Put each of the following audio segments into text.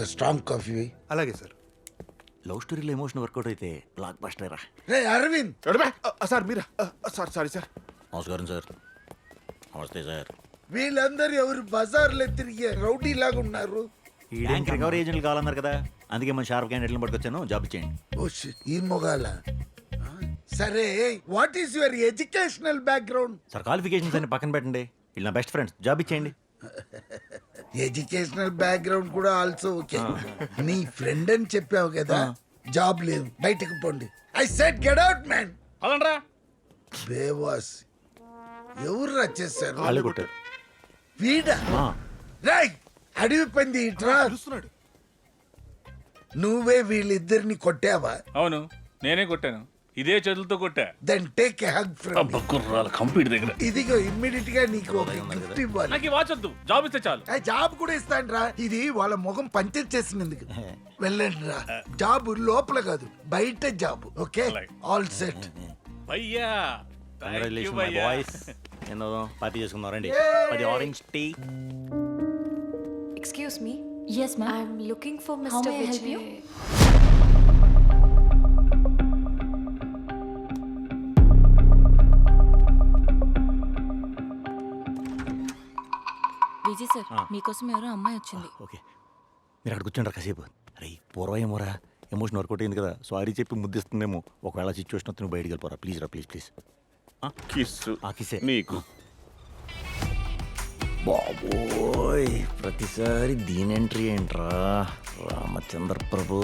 ఒక strong coffee. అలాగే sir. Love స్టోరీలో ఎమోషన్ వర్కౌట్ అయితే బ్లాక్ బస్టర్ రా. రే అరవింద్, సార్ మీరా? Sorry sir. నమస్కారం సార్. నమస్తే సార్. వీళ్ళందరూ ఎవరు బజార్లో తిరిగే రౌడీ లాగా ఉన్నారు? బ్యాంక్ రికవరీ ఏజెంట్లు కావాలన్నారు కదా, అందుకే మన షార్ప్ క్యాండిడేట్లను పట్టుకొచ్చాను. జాబ్ ఇచ్చేయండి. ఓ shit, ఈ మొగాల. సరే, what is your educational background? Sir qualifications అన్ని పక్కన పెట్టండి, వీళ్ళు నా బెస్ట్ ఫ్రెండ్స్. జాబ్ ఇచ్చేయండి. ఎడ్యుకేషనల్ బ్యాక్గ్రౌండ్ కూడా ఆల్సో ఓకే. నీ ఫ్రెండ్ అని చెప్పావు కదా, జాబ్ లేదు, బయటకు పోండి. I said get out man. అలాంట్రా బేవాస్ ఎవరు రచ్చేసారు? వాళ్ళు కొట్టారు. వీడా? రై అడవి పంది ఇట్రా. నువ్వే వీళ్ళిద్దరిని కొట్టావా? అవును, నేనే కొట్టాను. ఇదే చేతులతో కొట్టా. Then take a hug from me. కుర్రాల కంప్లీట్ దగ్గర. ఇదిగో ఇమ్మీడియట్ గా నీకు ఒక గిఫ్ట్ ఇవ్వాలి. నాకు ఈ వాచ్ వద్దు, జాబ్ ఇస్తే చాలు. ఆ జాబ్ కూడా ఇస్తాను రా. ఇది వాళ్ళ ముఖం పంచర్ చేసినందుకు. వెళ్ళండి రా. జాబ్ లోపల కాదు, బయట జాబ్. Okay, all set. భయ్యా కంగ్రాచులేషన్ మై బాయ్స్. ఏందో పార్టీ చేసుకుందాం రండి. 10 orange tea. Excuse me. Yes, ma'am. I'm looking for Mr. How may I help Vijay. you? Vijay sir, మీకోసం ఎవరో అమ్మాయి వచ్చింది. ఓకే, మీరు అక్కడ కూర్చోండి కాసేపు. అరే పూర్వ ఏమోరా, ఎమోషన్ వర్కౌట్ అయింది కదా, సారీ చెప్పి ముద్దిస్తుందేమో. ఒకవేళ సిచ్యువేషన్ వస్తే నువ్వు బయటికి వెళ్ళిపోరా. ప్లీజ్ రా, ప్లీజ్ ప్లీజ్. కిస్సే నీకు బాబోయ్, ప్రతిసారి దీని ఎంట్రీ ఏంట్రా రామచంద్ర ప్రభు.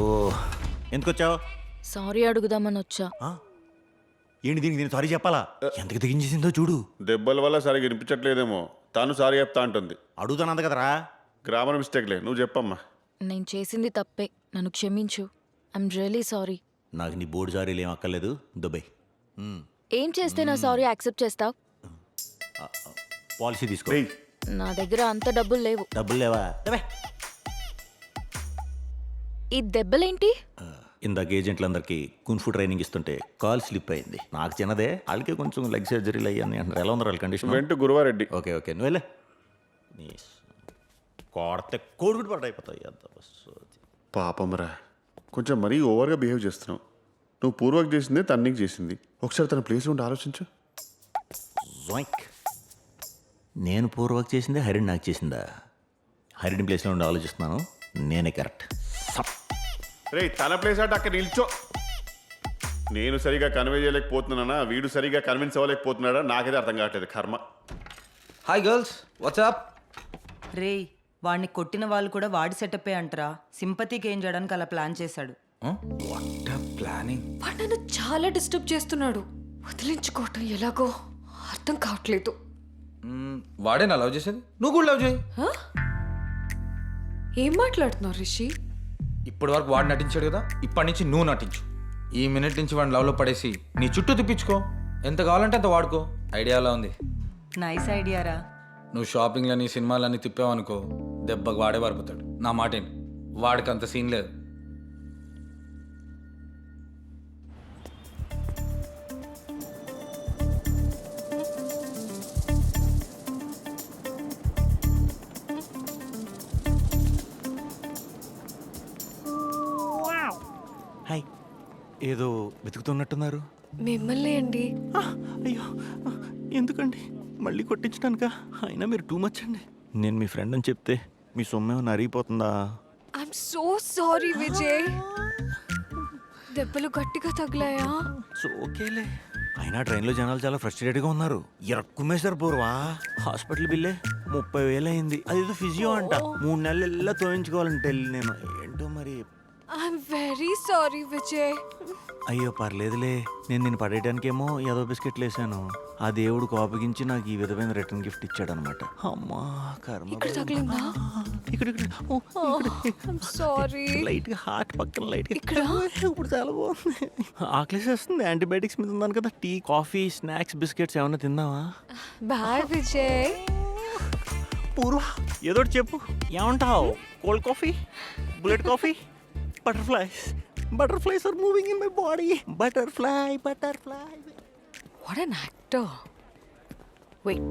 ఎందుకు వచ్చావు? సారీ అడుగుదామని వచ్చా. ఏంటి దీనికి నేను సారీ చెప్పాలా? ఎంతకు తెగించేసిందో చూడు. దెబ్బల వల్ల సరిగ్గా వినిపించట్లేదేమో, తాను సారీ చెప్తా అంటుంది. అడుగుతానంది కదరా. గ్రామర్ మిస్టేక్లే, నువ్వు చెప్పమ్మా. నేను చేసింది తప్పే, నన్ను క్షమించు. I'm really sorry. నాకు నీ బోర్డు సారీలు ఏం అక్కర్లేదు, దుబాయ్. ఏం చేస్తే నా సారీ యాక్సెప్ట్ చేస్తావు? పాలసీ తీసుకో. నా దగ్గర అంత డబ్బులు లేవు. డబ్బులు లేవా? ఈ దెబ్బలేంటి? ఇందాక ఏజెంట్లందరికీ కున్ఫు ట్రైనింగ్ ఇస్తుంటే కాల్ స్లిప్ అయింది. నాకు చిన్నదే, వాళ్ళకే కొంచెం లెగ్ సర్జరీలు అయ్యాన్ని అంటారు. ఎలా ఉన్నారు వాళ్ళ కండిషన్? వెంట గురువారెడ్డి. ఓకే ఓకే, నువ్వు వెళ్ళే. నీ కోడితే కోడిగుడ్డు పట్టు అయిపోతాయి. అంత పాపంరా, కొంచెం మరీ ఓవర్గా బిహేవ్ చేస్తున్నావు. నువ్వు పూర్వకు చేసిందే తను నీకు చేసింది. ఒకసారి తన ప్లేస్ ఉండి ఆలోచించు. జోయింక్. నేను పూర్వకు చేసిందే హరిణి నాకు చేసిందా? హరిణి ప్లేస్లో ఉండి ఆలోచిస్తున్నాను, నేనే కరెక్ట్. రే, తన ప్లేస్ అంటే అక్కడ నిల్చో. నేను సరిగా కన్వే చేయలేకపోతున్నానా, వీడు సరిగా కన్విన్స్ అవ్వలేకపోతున్నాడా, నాకైతే అర్థం కావట్లేదు. కర్మ. Hi girls, WhatsApp. రే, వాడిని కొట్టిన వాళ్ళు కూడా వాడి సెటప్పే అంటారా. సింపతికి ఏం చేయడానికి అలా ప్లాన్ చేశాడు. ప్లానింగ్. వాడు నన్ను చాలా డిస్టర్బ్ చేస్తున్నాడు. వదిలించుకోవటం ఎలాగో అర్థం కావట్లేదు. వాడే నా లవ్ చేసేది, నువ్వు కూడా లవ్ చేయి. ఏం మాట్లాడుతున్నావు రిషి? ఇప్పటి వరకు వాడు నటించాడు కదా, ఇప్పటి నుంచి నువ్వు నటించు. ఈ మినిట్ నుంచి వాడిని లవ్లో పడేసి నీ చుట్టూ తిప్పించుకో. ఎంత కావాలంటే అంత వాడుకో. ఐడియాలా ఉంది. నైస్ ఐడియారా. నువ్వు షాపింగ్లని సినిమాలని తిప్పావనుకో, దెబ్బకు వాడే పారిపోతాడు. నా మాటేంటి, వాడికి అంత సీన్ లేదు. హాయ్, ఏదో వెతుకుతున్నట్టున్నారు. మిమ్మల్ని అండి. అయ్యో ఎందుకండి, మళ్ళీ కొట్టించడానిక? అయినా మీరు టూ మచ్ అండి. నేను మీ ఫ్రెండ్ అని చెప్తే మీ సొమ్మేమో అరిగిపోతుందా? I'm so sorry Vijay. దెబ్బలు గట్టిగా తగిలాయా? సో ఓకేలే. అయినా ట్రైన్లో జనాలు చాలా ఫ్రస్ట్రేటెడ్గా ఉన్నారు. ఇరక్కుమేశారు పూర్వా. హాస్పిటల్ బిల్లే 30,000 అయింది. అదేదో ఫిజియో అంట. 3 నెలలు తోయించుకోవాలంటే వెళ్ళి నేను. ఏంటో మరి. I'm very sorry Vijay. అయ్యో పర్లేదులే, నేను నిన్ను పడేయడానికేమో ఏదో బిస్కెట్లు వేసాను. ఆ దేవుడు కోపగించి నాకు ఈ విధమైన రిటర్న్ గిఫ్ట్ ఇచ్చాడు అనమాట. అమ్మా కర్మ. ఇక్కడ తగిలిందా? ఇక్కడ ఐఎమ్ సారీ. లైట్ గా హార్ట్ పక్కన లైట్ ఇక్కడ ఇప్పుడు చాలా బాగుంది. ఆకలేసేస్తుంది. యాంటీబయాటిక్స్ మీద ఉన్నాను కదా. టీ, కాఫీ, స్నాక్స్, బిస్కెట్స్ ఏమన్నా తిందావా? బాయ్ విజయ్. పూర్వ ఏదో చెప్పు, ఏమంటావు? Cold coffee, bullet coffee, butterflies are moving in my body. Butterfly. What an actor. Wait,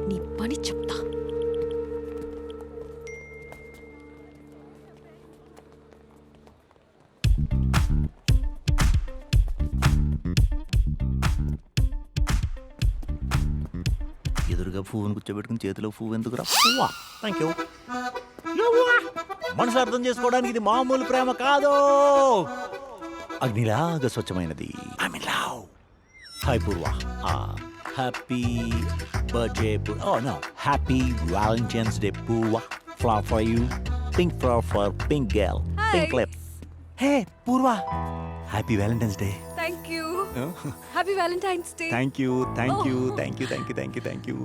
నీ పని చెప్తా. ఏదో పువ్వుని కూర్చోబెట్టుకుని చేతిలో పువ్వు ఎందుకురా థ్యాంక్ యూ మనసు అర్థం చేసుకోవడానికి ఇది మామూలు ప్రేమ కాదు అగ్నిలాగా స్వచ్ఛమైనది I mean love hi Purva happy birthday oh no happy valentine's day Purva flower for you pink flower for pink girl pink lips hey Purva happy valentine's day thank you happy valentine's day thank you thank you thank you thank you thank you thank you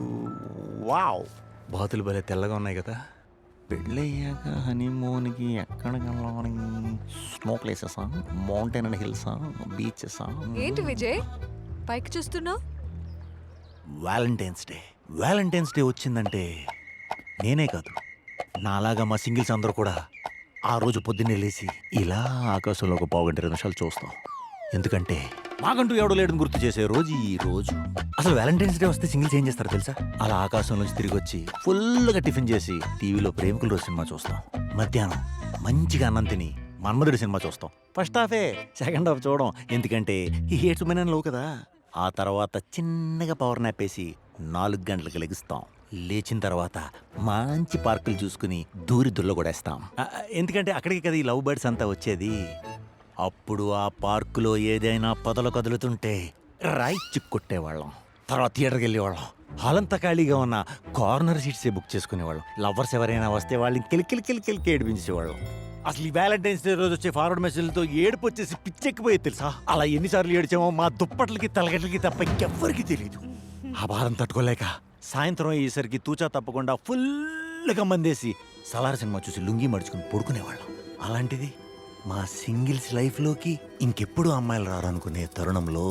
wow బాతులు భలే తెల్లగా ఉన్నాయి కదా పెళ్ళయ్యాక హనీమూన్కి ఎక్కడికి వెళ్ళాలి snow ప్లేసెసా మౌంటైన్ అండ్ హిల్సా బీచెసా ఏంటి విజయ్ పైకి చూస్తున్నావు? వ్యాలంటైన్స్ డే వచ్చిందంటే నేనే కాదు నాలాగా మా సింగిల్స్ అందరూ కూడా ఆ రోజు పొద్దున్నే లేచి ఇలా ఆకాశంలో ఒక 2 నిమిషాలు చూస్తాం. ఎందుకంటే మాకంటూ ఎవడో లేడని గుర్తు చేసే రోజు ఈ రోజు. అసలు వ్యాలంటైన్స్ డే వస్తే సింగిల్స్ ఏం చేస్తారో తెలుసా? అలా ఆకాశం నుంచి తిరిగి వచ్చి ఫుల్గా టిఫిన్ చేసి టీవీలో ప్రేమికుల రోజు సినిమా చూస్తాం. మధ్యాహ్నం మంచిగా అన్నం తిని మన్మధుడి సినిమా చూస్తాం. ఫస్ట్ హాఫే, సెకండ్ హాఫ్ చూడం. ఎందుకంటే ఈ హేట్స్ మెన్ లో కదా. ఆ తర్వాత చిన్నగా పవర్ నాపేసి 4 గంటలకు లెగుస్తాం. లేచిన తర్వాత మంచి పార్కులు చూసుకుని దూరి దుల్ల కొడేస్తాం. ఎందుకంటే అక్కడికి కదా ఈ లవ్ బర్డ్స్ అంతా వచ్చేది. అప్పుడు ఆ పార్కులో ఏదైనా పొదలు కదులుతుంటే రైట్ కొట్టేవాళ్ళం. తర్వాత థియేటర్కి వెళ్ళేవాళ్ళం. హాల్ అంతా ఖాళీగా ఉన్న కార్నర్ సీట్సే బుక్ చేసుకునేవాళ్ళం. లవర్స్ ఎవరైనా వస్తే వాళ్ళని కిలికి ఏడిపించేవాళ్ళం. అసలు ఈ వ్యాలంటైన్స్ డే రోజు వచ్చే ఫార్వర్డ్ మెసేజ్లతో ఏడుపు వచ్చేసి పిచ్చెక్కిపోయేది తెలుసా? అలా ఎన్నిసార్లు ఏడ్చామో మా దుప్పట్లకి తలగట్లకి తప్ప ఇంకెవ్వరికి తెలియదు. ఆ బాధం తట్టుకోలేక సాయంత్రం అయ్యేసరికి తూచా తప్పకుండా ఫుల్గా మందేసి సలార్ సినిమా చూసి లుంగి మడుచుకుని పడుకునేవాళ్ళం. అలాంటిది మా సింగిల్స్ లైఫ్లోకి ఇంకెప్పుడు అమ్మాయిలు రారనుకునే తరుణంలో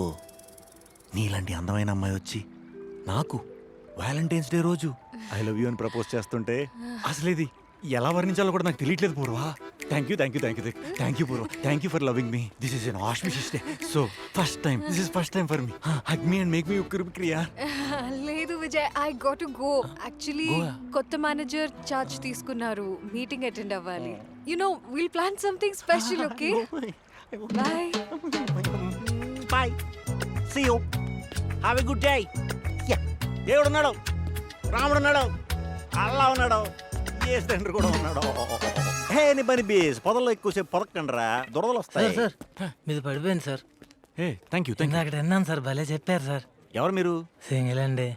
నీలాంటి అందమైన అమ్మాయి వచ్చి నాకు వ్యాలంటైన్స్ డే రోజు ఐ లవ్ యూ అని ప్రపోజ్ చేస్తుంటే అసలు ఇది ఎలా వర్ణించాలో కూడా నాకు తెలియట్లేదు Purva. Thank you Purva. Thank you for loving me. This is an auspicious day. So first time for me. Hug me and make me క్రియా. లేదు Vijay, I got to go. Actually కొత్త మేనేజర్ చార్జ్ తీసుకున్నారు, మీటింగ్ అటెండ్ అవ్వాలి. You know will plan something special. Okay bye. Bye. See you. Have a good day. దేవుడు ఉన్నాడు, రాముడు ఉన్నాడు, అల్లా ఉన్నాడు, ఏ తండ్రి కూడా ఉన్నాడు. హే నీ పని బీస్ పొదల్లో ఎక్కువసేపు పొదకండ్రా, దురదలు వస్తాయి. సార్ మీది పడిపోయింది సార్. Hey thank you. అక్కడ విన్నాను సార్, భలే చెప్పారు సార్. ఎవరు మీరు? సింగిల్ అండి.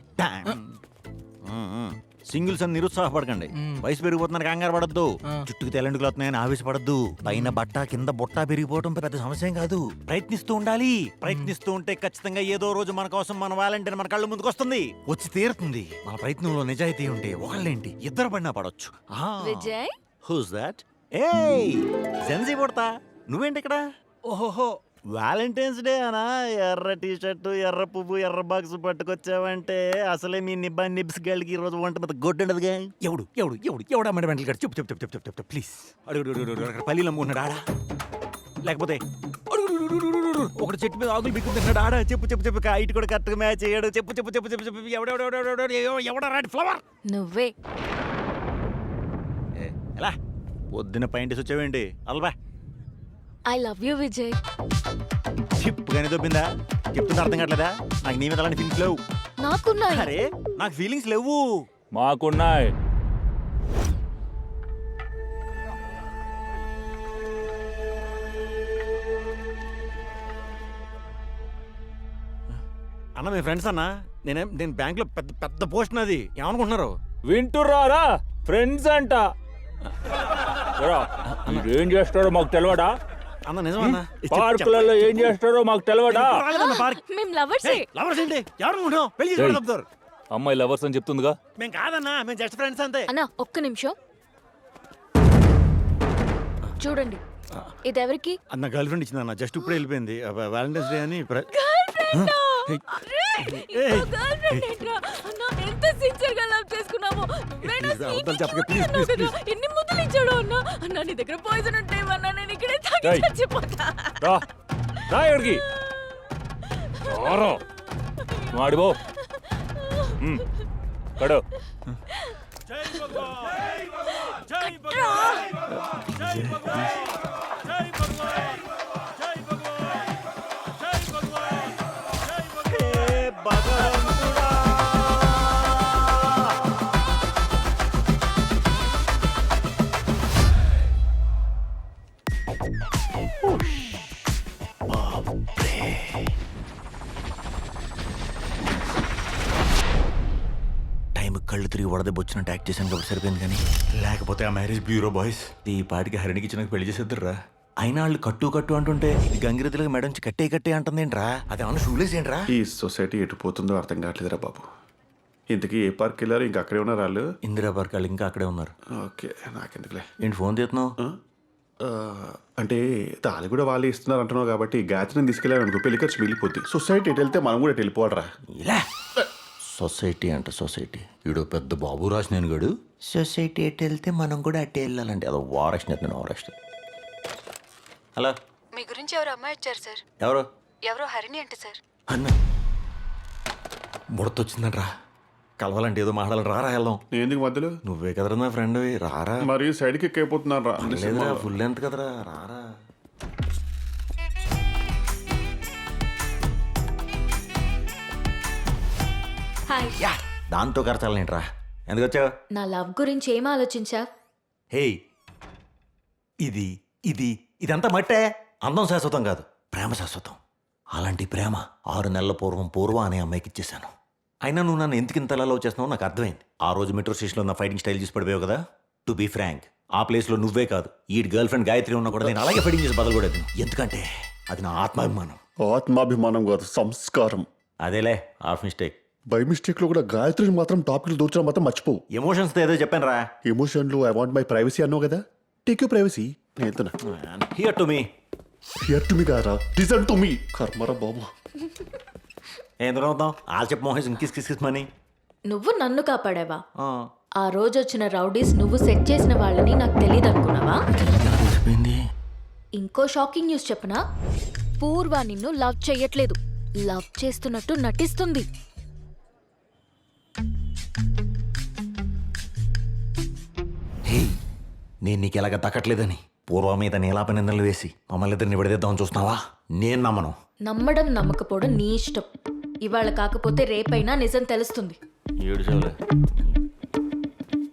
సింగిల్స్ అని నిరుత్సాహపడకండి. వయసు పెరిగిపోతున్నారు, కంగారు పడద్దు. చుట్టుకు తెల్లండుకులు వస్తున్నాయని ఆవేశపడద్దు. పైన బట్ట కింద బుట్ట పెరిగిపోవడం పెద్ద సమస్య కాదు. ప్రయత్నిస్తూ ఉండాలి. ప్రయత్నిస్తూ ఉంటే ఖచ్చితంగా ఏదో రోజు మన కోసం మన వ్యాలంటైన్ మన కళ్ళు ముందుకు వస్తుంది, వచ్చి తీరుతుంది. మన ప్రయత్నంలో నిజాయితీ ఉంటే ఒకళ్ళేంటి ఇద్దరు పడినా పడవచ్చు. Vijay who's that? ఏయ్ సెన్సీ పుడతా, నువ్వేంటి ఇక్కడ? ఓహోహో వ్యాలంటైన్స్ డే అనా? ఎర్ర టీ షర్టు, ఎర్ర పువ్వు, ఎర్ర బాక్స్ పట్టుకొచ్చావంటే అసలే మీ నిబ్స్ గళ్ళకి ఈ రోజు వంట మీద గొడ్డుండదుగా. ఎవడా మన వెంటలు గారు చెప్పు ప్లీజ్. అడుగు పల్లీలు అమ్ముకున్నాడు ఆడా, లేకపోతే ఒకటి చెట్టు మీద ఆకులు బిక్కుంటున్నాడు ఆడా. చెప్పు హైట్ కూడా కరెక్ట్గా మ్యాచ్ అయ్యాడు. చెప్పు ఎవడా రాడు ఫ్లవర్? నువ్వే. ఎలా పొద్దున పైంటేసి వచ్చావేంటి? అల్బా ఐ లవ్ యూ విజయ్. చిప్పుగానే దొబ్బిందా? చెప్తుంటే అర్థం కావట్లేదా? నాకు నీ మీద అలాంటి ఫీలింగ్స్ లేవు. నాకున్నాయి. అరే నాకు ఫీలింగ్స్ లేవు. మాకున్నాయి. అన్న మీ ఫ్రెండ్స్ అన్న. నేను బ్యాంక్ లో పెద్ద పోస్ట్ నాది. ఏమనుకుంటున్నారు? వింటున్నారా? ఫ్రెండ్స్ అంట. ఏం చేస్తారో మాకు తెలియడా? అన్న నిజమన్నా? పార్కులలో ఏం చేస్తారో మాకు తెలియడా? మేము లవర్సే. లవర్స్ ఏంటి? ఎవరు పెళ్లి చేసుకోవాలి? అమ్మాయి లవర్స్ అని చెప్తుందిగా. మేము కాదన్నా, మేము జస్ట్ ఫ్రెండ్స్ అంతే. అన్నా ఒక్క నిమిషం చూడండి. ఇది ఎవరికి? అన్న గర్ల్ ఫ్రెండ్ ఇచ్చింది అన్న, జస్ట్ ఇప్పుడే వెళ్ళిపోయింది. వ్యాలంటైన్స్ డే అని. ఎంత సిన్సియర్ గా లవ్ చేసుకున్నామో. ఎన్ని ముద్దులు ఇచ్చాడు అన్న. అన్న నీ దగ్గర పాయిజన్ ఉంటే అన్నా నేను ఇక్కడే తాగి చచ్చిపోతా. మాడిపో కడు. టైం కళ్ళు తిరిగి వడదెబ్బొచ్చినట్టు యాక్ట్ చేశాను కాబట్టి సరిపోయింది కానీ లేకపోతే ఆ మ్యారేజ్ బ్యూరో బాయ్స్ ఈ పాటికి హరిణికి ఇచ్చిన పెళ్లి చేసేద్దరురా అయినా వాళ్ళు కట్టు అంటుంటే ఇది గంగిరెద్దులకు మేడం కట్టే అంటుందేంట్రా అదేమన్నా షూలేస్ ఏంట్రా ఈ సొసైటీ ఎటు పోతుందో అర్థం కావట్లేదురా బాబు. ఇంతకీ ఏ పార్క్ వెళ్ళారు? ఇంకా అక్కడే ఉన్నారు వాళ్ళు? ఇందిరా పార్క్ వాళ్ళు ఇంకా అక్కడే ఉన్నారు. ఓకే, నాకెందుకులే. ఏంటి ఫోన్ తీస్తున్నావు? అంటే తాళి కూడా వాళ్ళే ఇస్తున్నారు అంటున్నావు కాబట్టి గాయత్రిని తీసుకెళ్ళాను అనుకో పెళ్లి ఖర్చు మిగిలిపోద్ది. సొసైటీ ఎటు వెళ్తే మనం కూడా ఎటు వెళ్ళిపోవాలరా. ఇలా సొసైటీ అంట సొసైటీ వీడు పెద్ద బాబు రాసిన గడు సొసైటీ ఎటు వెళ్తే మనం కూడా అట్టే వెళ్ళాలంటే అదో వారక్షణ. హలో, మీ గురించి ఎవరు అమ్మాయి వచ్చారు సార్? ఎవరో హరిణి అంటే సార్. అన్న బుడతొచ్చిందంట్రా కలవాలంటే ఏదో మాట్లాడాలి రారా వెళ్దాం. నేను ఎందుకు మధ్యలో? నువ్వే కదరా నా ఫ్రెండ్ రారా. మరి సైడ్కి ఎక్కైపోతున్నాను రా. లేదురా ఫుల్ లెంత్ కదరా రారా. హాయ్. యా దాంతో ఖర్చాలేంట్రా ఎందుకు వచ్చావు? నా లవ్ గురించి ఏం ఆలోచించా? హే ఇదంతా మట్టే. అందం శాశ్వతం కాదు, ప్రేమ శాశ్వతం. అలాంటి ప్రేమ 6 నెలల పూర్వ అనే అమ్మాయికి ఇచ్చేసాను. అయినా నువ్వు నన్ను ఎందుకు ఇంత లవ్ చేస్తున్నావు నాకు అర్థమైంది. ఆ రోజు మెట్రో స్టేషన్లో నా ఫైటింగ్ స్టైల్ చూసి పడిపోయావు కదా. టు బీ ఫ్రాంక్ ఆ ప్లేస్లో నువ్వే కాదు ఈ గర్ల్ ఫ్రెండ్ గాయత్రి ఉన్నా కూడా నేను అలాగే ఫైటింగ్ చేసి బదలకూడదు. ఎందుకంటే అది నా ఆత్మాభిమానం. ఆత్మాభిమానం కాదు, సంస్కారం. అదేలే హాఫ్ మిస్టేక్. బై మిస్టేక్ లో కూడా గాయత్రిని మాత్రం టాపిక్ దూర్చడం మాత్రం మర్చిపోవు. ఎమోషన్స్తో ఏదో చెప్పాను రా. ఎమోషన్లు ఐ వాంట్ మై ప్రైవసీ అన్నావు కదా. Take you privacy. నేను వెళ్తున్నా. Hear to me. Hear to me కారా, లిసన్ టు మీ. కర్మరా బాబు. ఏం దొరుకుతాం ఆల్ చెప్పు మోహన్ కిస్ మనీ. నువ్వు నన్ను కాపాడావా? ఆ రోజు వచ్చిన రౌడీస్ నువ్వు సెట్ చేసిన వాళ్ళని నాకు తెలియదు అనుకున్నావా? ఇంకో షాకింగ్ న్యూస్ చెప్పనా? పూర్వ నిన్ను లవ్ చెయ్యట్లేదు, లవ్ చేస్తున్నట్టు నటిస్తుంది. నేను నీకు ఎలాగ దక్కట్లేదని పూర్వ మీద నీలాప నిందలు వేసి మమ్మల్ని ఇద్దరిని విడదీద్దామని చూస్తున్నావా? నేను నమ్మను. నమ్మడం నమ్మకపోవడం నీ ఇష్టం. ఇవాళ కాకపోతే రేపైనా నిజం తెలుస్తుంది.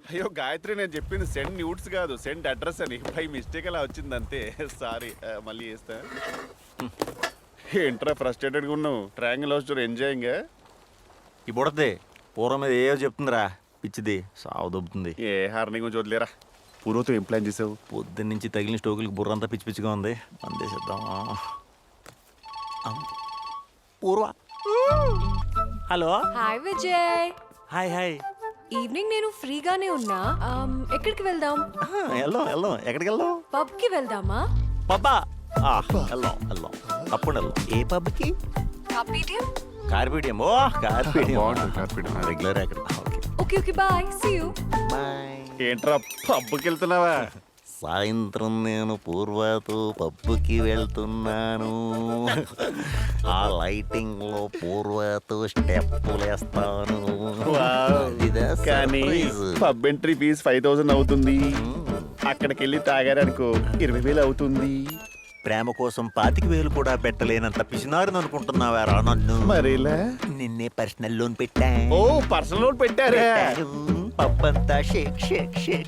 అయ్యో గాయత్రి, నేను చెప్పింది సెండ్ న్యూడ్స్ కాదు, సెండ్ అడ్రస్ అని. బై మిస్టేక్ అలా వచ్చింది అంతే. సారీ, మళ్ళీ చేస్తా. ఏంట్రా ఫ్రస్ట్రేటెడ్గా ఉన్నావు? Triangle house tour enjoying? ఈ బుడద్ది పూర్వం మీద ఏదో చెప్తుందిరా పిచ్చిది సావు దొబ్బుతుంది. ఏ హార్ని గురించి వదిలేరా. పూర్వతో ఏం ప్లాన్ చేసావు? పొద్దున్న నుంచి తగిలిన స్టోకులకి బుర్రంతా పిచ్చి పిచ్చిగా ఉంది. అందేసేద్దామా? పూర్వ hello. Hi Vijay. Hi. Evening నేను ఫ్రీగానే ఉన్నా. ఎక్కడికి వెళ్దాం? వెళ్దాం. ఎక్కడికి వెళ్దాం? పబ్ కి వెళ్దామా? పబ్బా వెళ్దాం. తప్పకుండా వెళ్దాం. ఏ పబ్కి? కార్పీడియం. ఓ కార్పీడియం రెగ్యులర్ అక్కడ. Okay bye, see you. Bye. ఏంట్రా పబ్బుకి వెళ్తున్నావా? సాయంత్రం నేను పూర్వతో పబ్బుకి వెళ్తున్నాను. ఆ లైటింగ్ లో పూర్వతో స్టెప్పులేస్తాను. కానీ పబ్ ఎంట్రీ ఫీజు 5000 అవుతుంది. అక్కడికి వెళ్ళి తాగారనుకో 20,000 అవుతుంది. ప్రేమ కోసం 25,000 కూడా పెట్టలేనంత పిసినారుని అనుకుంటున్నావారా నన్ను? మరేలా? నిన్నే పర్సనల్ లోన్ పెట్టా. ఓ పర్సనల్ లోన్ పెట్టారా? పబ్బంతా షేక్